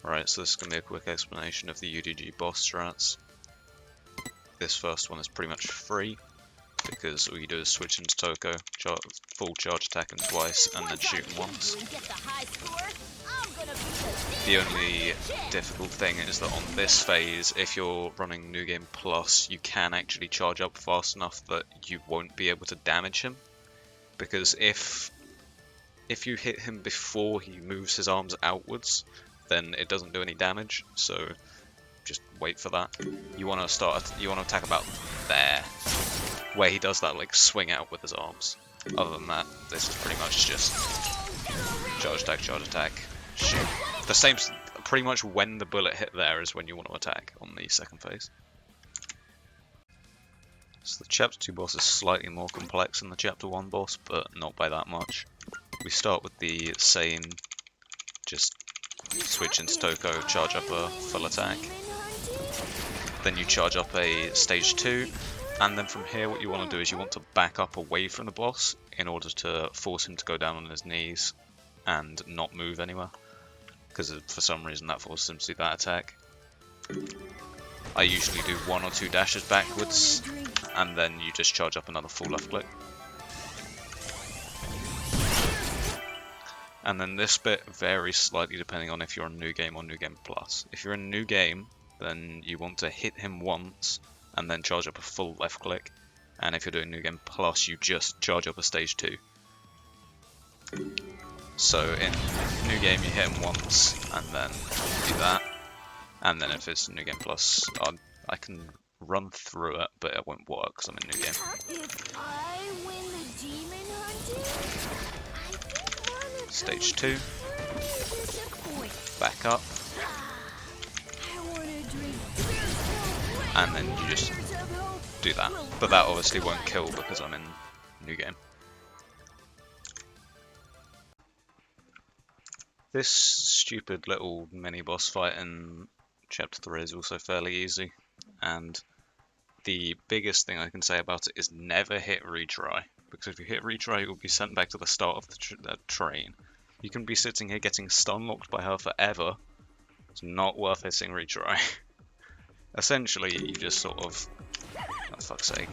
Alright, so this is going to be a quick explanation of the UDG Boss strats. This first one is pretty much free, because all you do is switch into Toko, full charge attack him twice, and then shoot him once. The only difficult thing is that on this phase, if you're running New Game Plus, you can actually charge up fast enough that you won't be able to damage him. Because if you hit him before he moves his arms outwards, then it doesn't do any damage, so just wait for that. You want to attack about there, where he does that like swing out with his arms. Other than that, this is pretty much just charge attack, shoot. The same, pretty much when the bullet hit there is when you want to attack on the second phase. So the Chapter 2 boss is slightly more complex than the Chapter 1 boss, but not by that much. We start with the same, just switch into Toko, charge up a full attack. Then you charge up a stage 2, and then from here what you want to do is you want to back up away from the boss in order to force him to go down on his knees and not move anywhere. Because for some reason that forces him to do that attack. I usually do 1 or 2 dashes backwards, and then you just charge up another full left click. And then this bit varies slightly depending on if you're in New Game or New Game Plus. If you're in New Game, then you want to hit him once, and then charge up a full left click. And if you're doing New Game Plus, you just charge up a stage 2. So in New Game you hit him once, and then do that. And then if it's New Game Plus, I can run through it, but it won't work because I'm in New Game. Stage 2. Back up. And then you just do that. But that obviously won't kill because I'm in New Game. This stupid little mini-boss fight in Chapter 3 is also fairly easy, and the biggest thing I can say about it is never hit retry, because if you hit retry you'll be sent back to the start of the train. You can be sitting here getting stun-locked by her forever. It's not worth hitting retry. Essentially you just sort of, oh fuck's sake,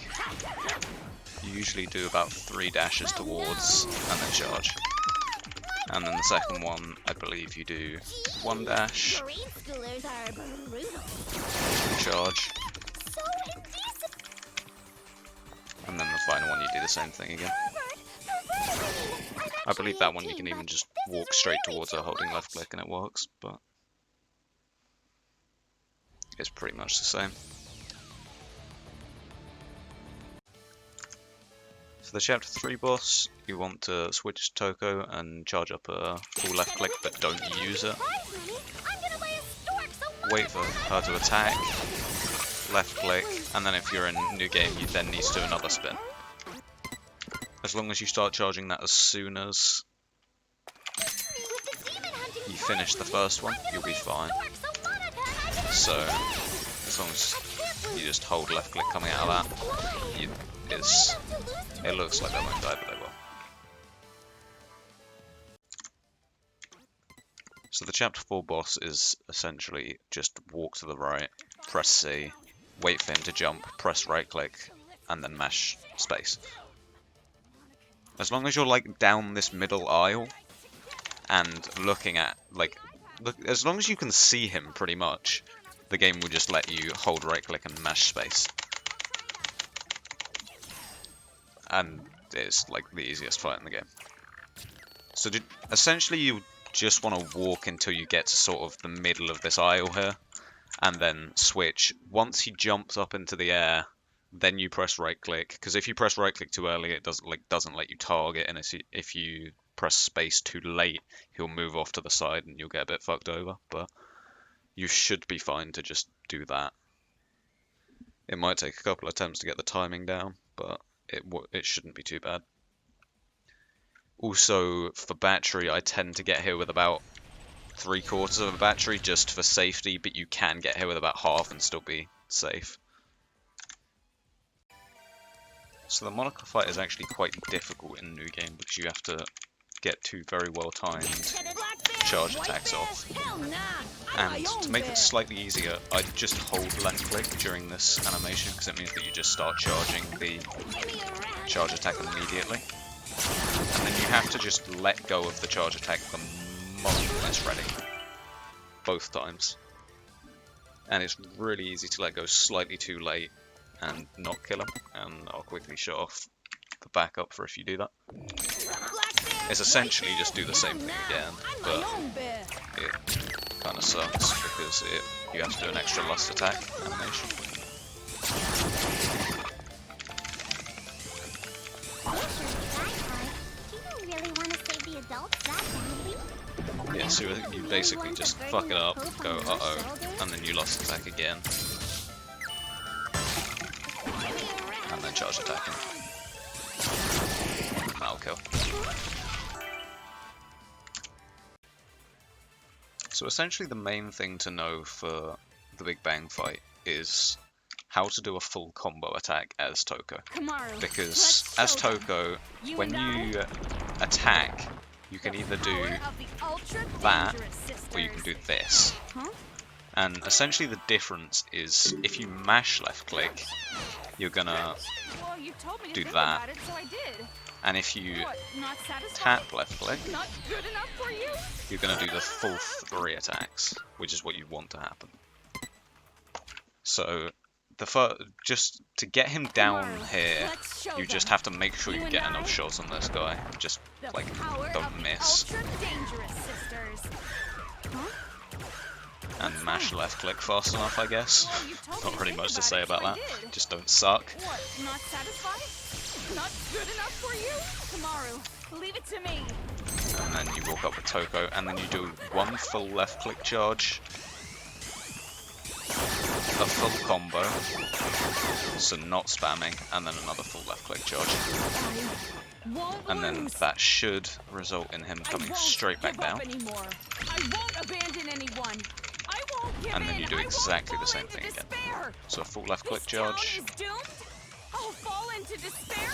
you usually do about 3 dashes towards and then charge. And then the second one, I believe you do 1 dash, charge, and then the final one you do the same thing again. I believe that one you can even just walk straight towards her holding left click and it works, but it's pretty much the same. For the Chapter 3 boss, you want to switch to Toko and charge up a full left click, but don't use it. Wait for her to attack, left click, and then if you're in New Game, you then need to do another spin. As long as you start charging that as soon as you finish the first one, you'll be fine. So, as long as you just hold left click coming out of that, it looks like they won't die, but they will. So the Chapter 4 boss is essentially just walk to the right, press C, wait for him to jump, press right click, and then mash space. As long as you're like down this middle aisle and looking at as long as you can see him pretty much, the game will just let you hold right click and mash space. And it's like the easiest fight in the game. So essentially you just want to walk until you get to sort of the middle of this aisle here, and then switch. Once he jumps up into the air, then you press right click, because if you press right click too early it doesn't let you target, and if you press space too late he'll move off to the side and you'll get a bit fucked over, but you should be fine to just do that. It might take a couple of attempts to get the timing down, but it shouldn't be too bad. Also, for battery, I tend to get here with about 3/4 of a battery just for safety, but you can get here with about half and still be safe. So the Monaco fight is actually quite difficult in New Game because you have to get 2 very well timed charge attacks off. And to make it slightly easier, I just hold left click during this animation because it means that you just start charging the charge attack immediately. And then you have to just let go of the charge attack the moment it's ready. Both times. And it's really easy to let go slightly too late and not kill him. And I'll quickly shut off the backup for if you do that. It's essentially just do the same thing again, but it kind of sucks because you have to do an extra lust attack animation. Yeah, so you basically just fuck it up, go uh-oh, and then you lust attack again. And then charge attack him. That'll kill. So essentially the main thing to know for the Big Bang fight is how to do a full combo attack as Toko. Because as Toko, when you attack, you can either do that, or you can do this. And essentially the difference is, if you mash left click, you're gonna do that. And if you tap left click, you're gonna do the full 3 attacks, which is what you want to happen. So just to get him down here, you just have to make sure you get enough shots on this guy. Just like don't miss. And mash left click fast enough, I guess. Not really much to say about that. Just don't suck. Not good enough for you? Kamaru, leave it to me. And then you walk up with Toko, and then you do one full left click charge, a full combo, so not spamming, and then another full left click charge. And then that should result in him coming straight back down. And then you do exactly the same thing again. So a full left click charge. I'll fall into despair?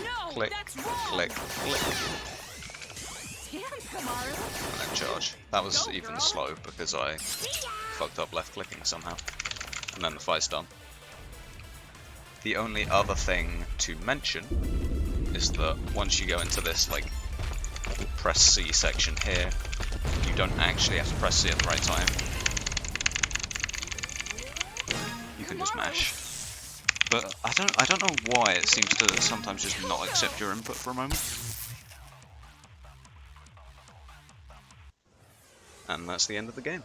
No, click, that's wrong. click, click. Damn, Kamaru. And then charge. That was even slow because I fucked up left clicking somehow. And then the fight's done. The only other thing to mention is that once you go into this like press C section here, you don't actually have to press C at the right time. You can just mash. But I don't know why it seems to sometimes just not accept your input for a moment. And that's the end of the game.